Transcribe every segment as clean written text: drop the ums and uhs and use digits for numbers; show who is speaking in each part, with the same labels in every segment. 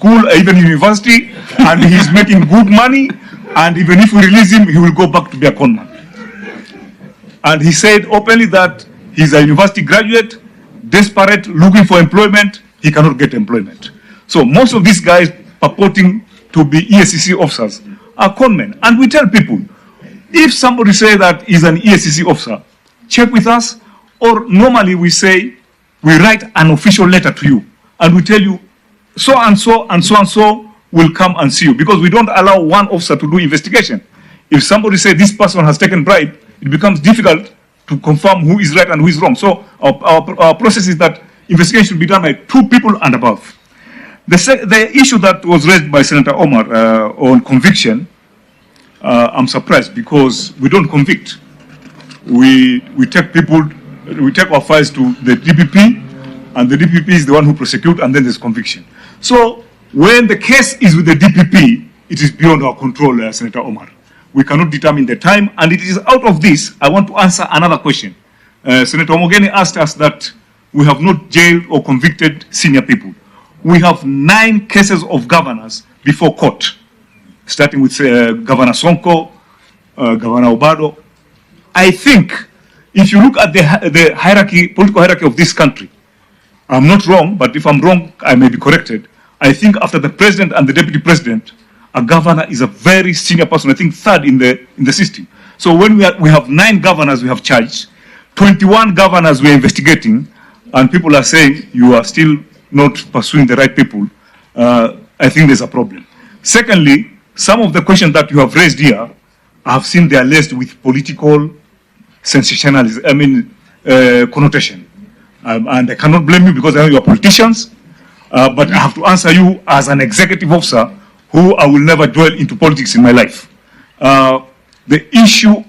Speaker 1: school, even university, and he's making good money, and even if we release him, he will go back to be a conman. And he said openly that he's a university graduate, desperate, looking for employment, he cannot get employment. So most of these guys purporting to be ESCC officers are conmen. And we tell people, if somebody say that he's an ESCC officer, check with us, or normally we say, we write an official letter to you, and we tell you, so and so and so and so will come and see you, because we don't allow one officer to do investigation. If somebody says this person has taken bribe, it becomes difficult to confirm who is right and who is wrong. So our process is that investigation should be done by 2 people and above. The issue that was raised by Senator Omar on conviction, I'm surprised because we don't convict. We take our files to the DPP, and the DPP is the one who prosecutes, and then there's conviction. So when the case is with the DPP, it is beyond our control, Senator Omar. We cannot determine the time, and it is out of this, I want to answer another question. Senator Omogeni asked us that we have not jailed or convicted senior people. We have 9 cases of governors before court, starting with Governor Sonko, Governor Obado. I think if you look at the hierarchy, political hierarchy of this country, I'm not wrong, but if I'm wrong, I may be corrected. I think after the president and the deputy president, a governor is a very senior person, I think 3rd in the system. So when we have 9 governors we have charged, 21 governors we are investigating, and people are saying you are still not pursuing the right people, I think there's a problem. Secondly, some of the questions that you have raised here, I have seen they are laced with political sensationalism, connotation. And I cannot blame you because I know you are politicians, but I have to answer you as an executive officer who I will never dwell into politics in my life. The issue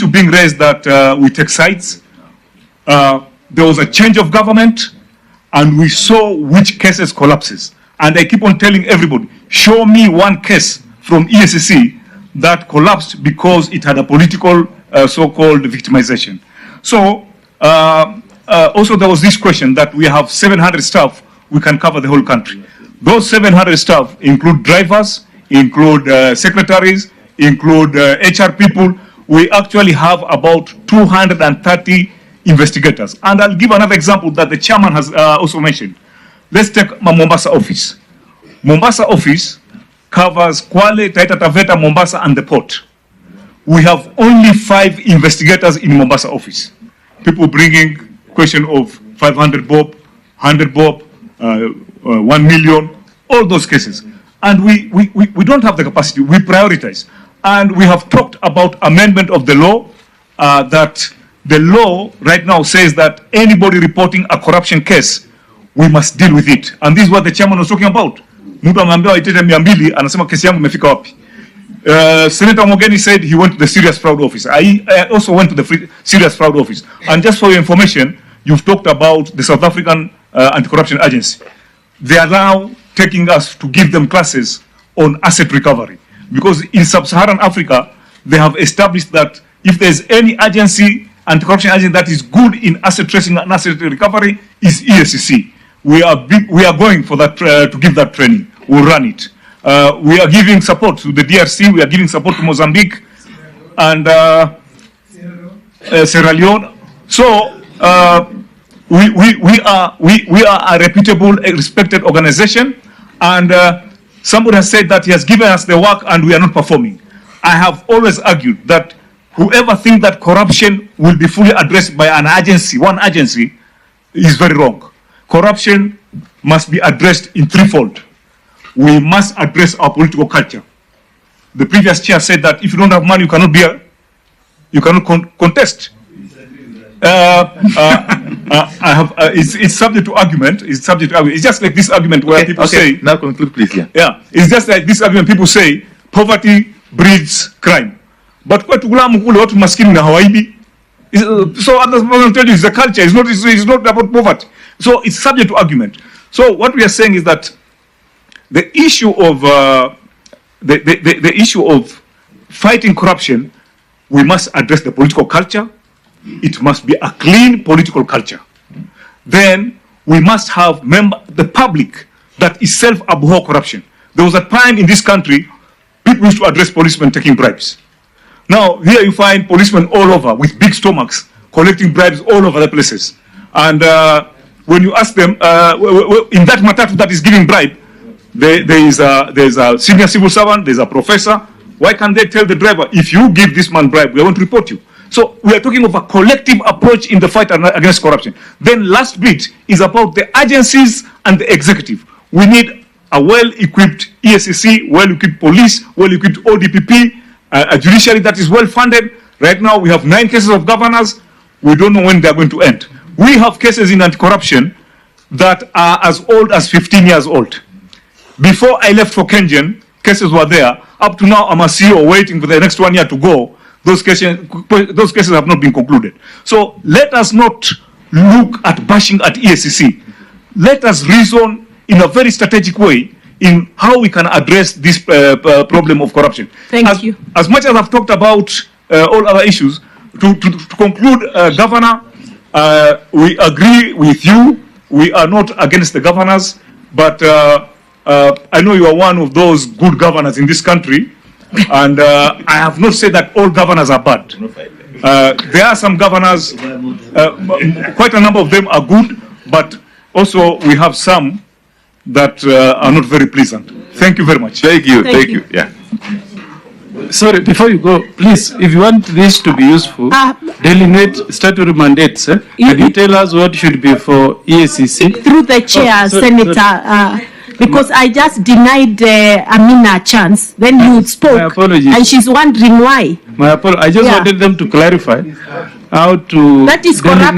Speaker 1: being raised that we take sides, there was a change of government and we saw which cases collapses. And I keep on telling everybody, show me one case from ESCC that collapsed because it had a political so-called victimization. So also there was this question that we have 700 staff, we can cover the whole country. Those 700 staff include drivers, include secretaries, include HR people. We actually have about 230 investigators. And I'll give another example that the chairman has also mentioned. Let's take my Mombasa office. Mombasa office covers Kwale, Taita Taveta, Mombasa, and the port. We have only 5 investigators in Mombasa office. People bringing question of 500 bob, 100 bob, 1 million, all those cases. And we don't have the capacity, we prioritize. And we have talked about amendment of the law, that the law right now says that anybody reporting a corruption case, we must deal with it. And this is what the chairman was talking about. Mtu ameambiwa itete 200, anasema kesi yangu imefika wapi? Senator Mogeni said he went to the serious fraud office. I also went to the serious fraud office. And just for your information, you've talked about the South African Anti-Corruption Agency. They are now taking us to give them classes on asset recovery. Because in sub-Saharan Africa, they have established that if there's any agency, anti-corruption agency that is good in asset tracing and asset recovery, is ESCC. We are going for that to give that training. We'll run it. We are giving support to the DRC. We are giving support to Mozambique and Sierra Leone. So we are a reputable, respected organization. And somebody has said that he has given us the work and we are not performing. I have always argued that whoever thinks that corruption will be fully addressed by an agency, one agency, is very wrong. Corruption must be addressed in threefold. We must address our political culture. The previous chair said that if you don't have money, you cannot contest. It's subject to argument. It's subject to argument. It's just like this argument where people say.
Speaker 2: Now conclude, please.
Speaker 1: Yeah. It's just like this argument. People say poverty breeds crime. But kwa tukulamu kule watu maskini na hawaibi. So others will tell you it's the culture. It's not about poverty. So it's subject to argument. So what we are saying is that the issue of the issue of fighting corruption, we must address the political culture. It must be a clean political culture. Then we must have the public that itself abhor corruption. There was a time in this country, people used to address policemen taking bribes. Now, here you find policemen all over with big stomachs, collecting bribes all over the places. And when you ask them, in that matatu that is giving bribe, there's a senior civil servant, there's a professor. Why can't they tell the driver, if you give this man bribe, we are going to report you? So we are talking of a collective approach in the fight against corruption. Then last bit is about the agencies and the executive. We need a well-equipped ESCC, well-equipped police, well-equipped ODPP, a judiciary that is well-funded. Right now we have 9 cases of governors. We don't know when they're going to end. We have cases in anti-corruption that are as old as 15 years old. Before I left for Kenyan, cases were there. Up to now, I'm a CEO waiting for the next 1 year to go. Those cases have not been concluded. So let us not look at bashing at ESCC. Let us reason in a very strategic way in how we can address this problem of corruption.
Speaker 2: Thank you.
Speaker 1: As much as I've talked about all other issues, to conclude, Governor, we agree with you. We are not against the governors, but I know you are one of those good governors in this country, and I have not said that all governors are bad. There are some governors, quite a number of them are good, but also we have some that are not very pleasant. Thank you very much.
Speaker 3: Thank you. Thank you. Yeah.
Speaker 4: Sorry, before you go, please, if you want this to be useful, delineate statutory mandates. Can you tell us what should be for ESCC?
Speaker 2: Through the chair, Senator, because I just denied Amina a chance. Then you spoke.
Speaker 4: My apologies.
Speaker 2: And she's wondering why.
Speaker 4: My apologies. I just wanted them to clarify how to
Speaker 2: that is corruption.